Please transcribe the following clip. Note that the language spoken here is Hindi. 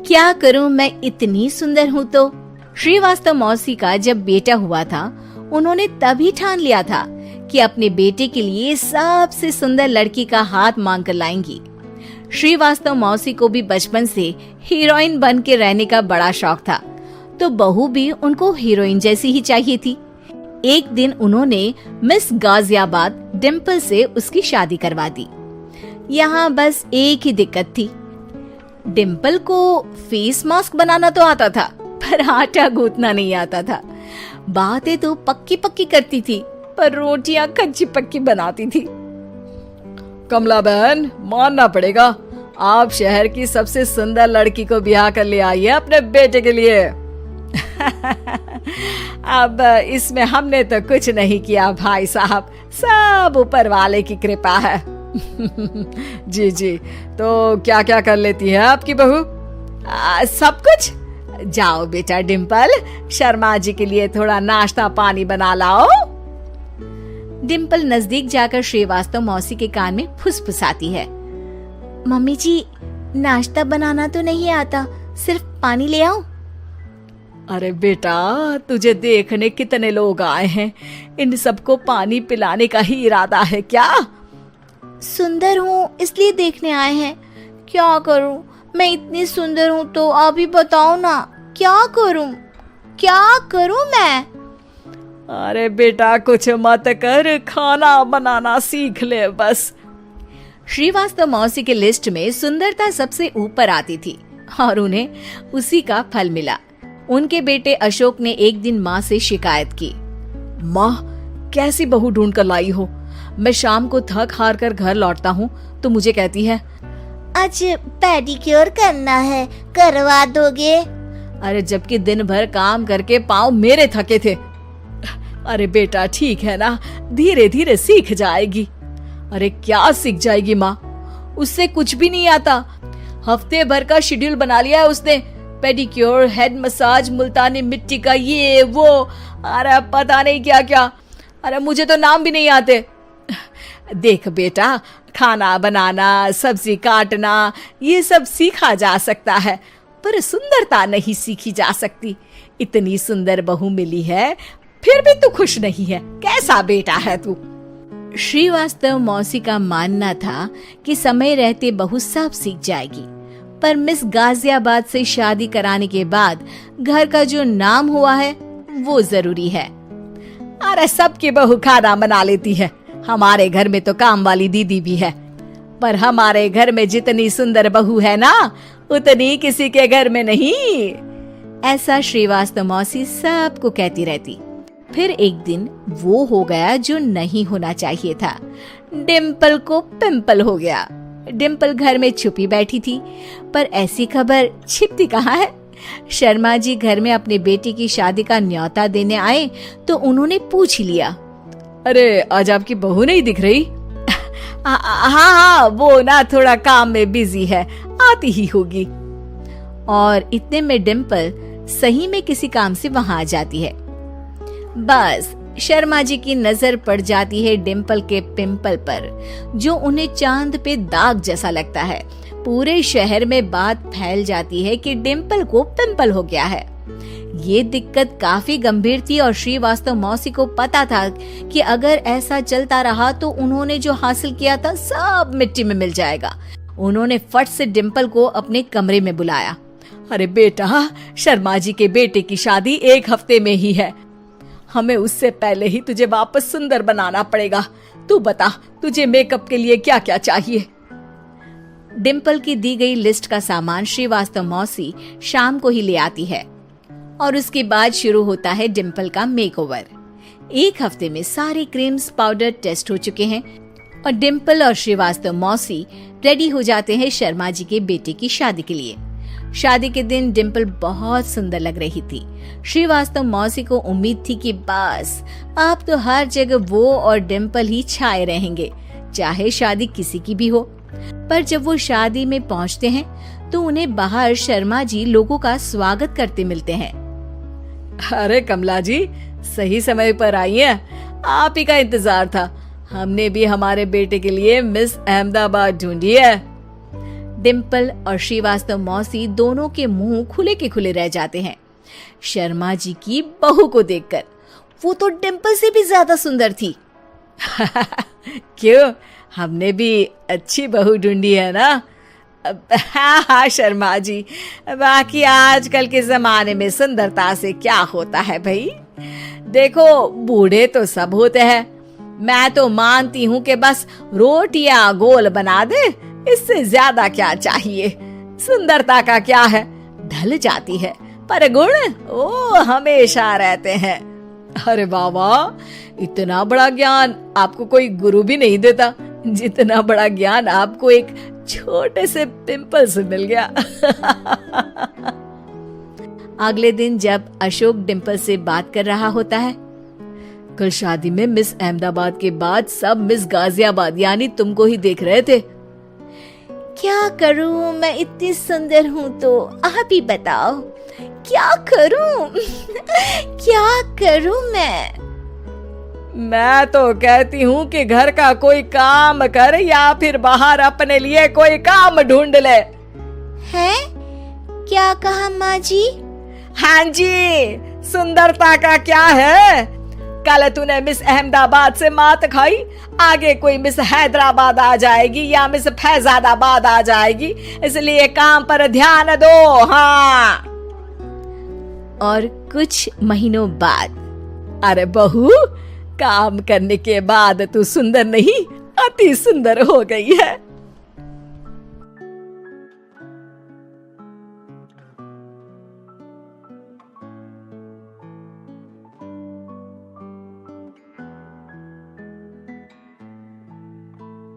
क्या करूं, मैं इतनी सुंदर हूं तो। श्रीवास्तव मौसी का जब बेटा हुआ था, उन्होंने तभी ठान लिया था कि अपने बेटे के लिए सबसे सुंदर लड़की का हाथ मांग कर लाएंगी। श्रीवास्तव मौसी को भी बचपन से हीरोइन बन के रहने का बड़ा शौक था, तो बहू भी उनको हीरोइन जैसी ही चाहिए थी। एक दिन उन्होंने मिस गाजियाबाद डिम्पल से उसकी शादी करवा दी। यहाँ बस एक ही दिक्कत थी, डिम्पल को फेस मास्क बनाना तो आता था, पर आटा गूंथना नहीं आता था। बातें तो पक्की पक्की करती थी, पर रोटियां कच्ची पक्की बनाती थी। कमला बहन, मानना पड़ेगा, आप शहर की सबसे सुंदर लड़की को ब्याह कर ले आई है अपने बेटे के लिए। अब इसमें हमने तो कुछ नहीं किया भाई साहब, सब ऊपर वाले की कृपा है। जी जी, तो क्या क्या कर लेती है आपकी बहू? सब कुछ। जाओ बेटा डिम्पल, शर्मा जी के लिए थोड़ा नाश्ता पानी बना लाओ। डिम्पल नजदीक जाकर श्रीवास्तव मौसी के कान में फुसफुसाती है। मम्मी जी, नाश्ता बनाना तो नहीं आता, सिर्फ पानी ले आओ। अरे बेटा, तुझे देखने कितने लोग आए हैं, इन सबको पानी पिलाने का ही इरादा है क्या? सुंदर हूँ इसलिए देखने आए हैं। क्या करूँ, मैं इतनी सुंदर हूँ तो आप ही बताओ ना, क्या करूँ मैं? अरे बेटा, कुछ मत कर, खाना बनाना सीख ले बस। श्रीवास्तव मौसी के लिस्ट में सुंदरता सबसे ऊपर आती थी और उन्हें उसी का फल मिला। उनके बेटे अशोक ने एक दिन माँ से शिकायत की। माँ, कैसी बहू ढूंढ कर लाई हो? मैं शाम को थक हार कर घर लौटता हूँ तो मुझे कहती है, आज पेडिक्योर करना है, करवा दोगे? अरे जबकि दिन भर काम करके पाँव मेरे थके थे। अरे बेटा ठीक है ना, धीरे धीरे सीख जाएगी। अरे क्या सीख जाएगी माँ, उससे कुछ भी नहीं आता। हफ्ते भर का शेड्यूल बना लिया है उसने, पेडिक्योर, हेड मसाज, मुल्तानी मिट्टी का ये वो, अरे पता नहीं क्या क्या। अरे मुझे तो नाम भी नहीं आते। देख बेटा, खाना बनाना, सब्जी काटना, ये सब सीखा जा सकता है, पर सुंदरता नहीं सीखी जा सकती। इतनी सुंदर बहू मिली है, फिर भी तू खुश नहीं है, कैसा बेटा है तू? श्रीवास्तव मौसी का मानना था कि समय रहते बहू सब सीख जाएगी, पर मिस गाजियाबाद से शादी कराने के बाद घर का जो नाम हुआ है वो जरूरी है। अरे सबकी बहू खाना बना लेती है, हमारे घर में तो काम वाली दीदी भी है, पर हमारे घर में जितनी सुंदर बहू है ना, उतनी किसी के घर में नहीं। ऐसा श्रीवास्तव मौसी सबको कहती रहती। फिर एक दिन वो हो गया जो नहीं होना चाहिए था, डिम्पल को पिंपल हो गया। डिम्पल घर में छुपी बैठी थी, पर ऐसी खबर छिपती कहाँ है। शर्मा जी घर में अपने बेटी की शादी का न्योता देने आए तो उन्होंने पूछ लिया, अरे आज आपकी बहू नहीं दिख रही? हाँ, वो ना थोड़ा काम में बिजी है, आती ही होगी। और इतने में डिम्पल सही में किसी काम से वहां आ जाती है। बस शर्मा जी की नजर पड़ जाती है डिम्पल के पिंपल पर, जो उन्हें चांद पे दाग जैसा लगता है। पूरे शहर में बात फैल जाती है कि डिम्पल को पिंपल हो गया है। ये दिक्कत काफी गंभीर थी और श्रीवास्तव मौसी को पता था कि अगर ऐसा चलता रहा तो उन्होंने जो हासिल किया था सब मिट्टी में मिल जाएगा। उन्होंने फट से डिम्पल को अपने कमरे में बुलाया। अरे बेटा, शर्मा जी के बेटे की शादी 1 हफ्ते में ही है, हमें उससे पहले ही तुझे वापस सुंदर बनाना पड़ेगा। तू बता, तुझे मेकअप के लिए क्या क्या चाहिए? डिम्पल की दी गई लिस्ट का सामान श्रीवास्तव मौसी शाम को ही ले आती है और उसके बाद शुरू होता है डिम्पल का मेकओवर। 1 हफ्ते में सारे क्रीम्स पाउडर टेस्ट हो चुके हैं और डिम्पल और श्रीवास्तव मौसी रेडी हो जाते हैं शर्मा जी के बेटे की शादी के लिए। शादी के दिन डिम्पल बहुत सुंदर लग रही थी। श्रीवास्तव मौसी को उम्मीद थी कि बस अब तो हर जगह वो और डिम्पल ही छाए रहेंगे, चाहे शादी किसी की भी हो। पर जब वो शादी में पहुंचते हैं तो उन्हें बाहर शर्मा जी लोगों का स्वागत करते मिलते हैं। अरे कमला जी, सही समय पर आई हैं, आप ही का इंतजार था। हमने भी हमारे बेटे के लिए मिस अहमदाबाद ढूंढी है। डिम्पल और श्रीवास्तव मौसी दोनों के मुंह खुले के खुले रह जाते हैं शर्मा जी की बहू को देखकर। वो तो डिम्पल से भी ज्यादा सुंदर थी। क्यों, हमने भी अच्छी बहू ढूंढी है ना? हाँ हाँ शर्मा जी, बाकी आजकल के जमाने में सुंदरता से क्या होता है भाई। देखो, बूढ़े तो सब होते हैं। मैं तो मानती हूँ कि बस रोटियां गोल बना दे, इससे ज्यादा क्या चाहिए। सुंदरता का क्या है, ढल जाती है, पर गुण ओ हमेशा रहते हैं। अरे बाबा, इतना बड़ा ज्ञान आपको कोई गुरु भी नहीं देता जितना बड़ा ज्ञान आपको एक छोटे से पिंपल से मिल गया। अगले दिन जब अशोक डिम्पल से बात कर रहा होता है, कल शादी में मिस अहमदाबाद के बाद सब मिस गाजियाबाद यानी तुमको ही देख रहे थे। क्या करूं, मैं इतनी सुंदर हूं तो आप ही बताओ क्या करूं। क्या करूं मैं तो कहती हूँ कि घर का कोई काम कर या फिर बाहर अपने लिए कोई काम ढूंढ ले। है? क्या कहा माँ जी? हाँ जी, सुंदरता का क्या है। कल तूने मिस अहमदाबाद से मात खाई, आगे कोई मिस हैदराबाद आ जाएगी या मिस फैजादाबाद आ जाएगी, इसलिए काम पर ध्यान दो। हाँ। और कुछ महीनों बाद, अरे बहू, काम करने के बाद तू सुंदर नहीं, अति सुंदर हो गई है।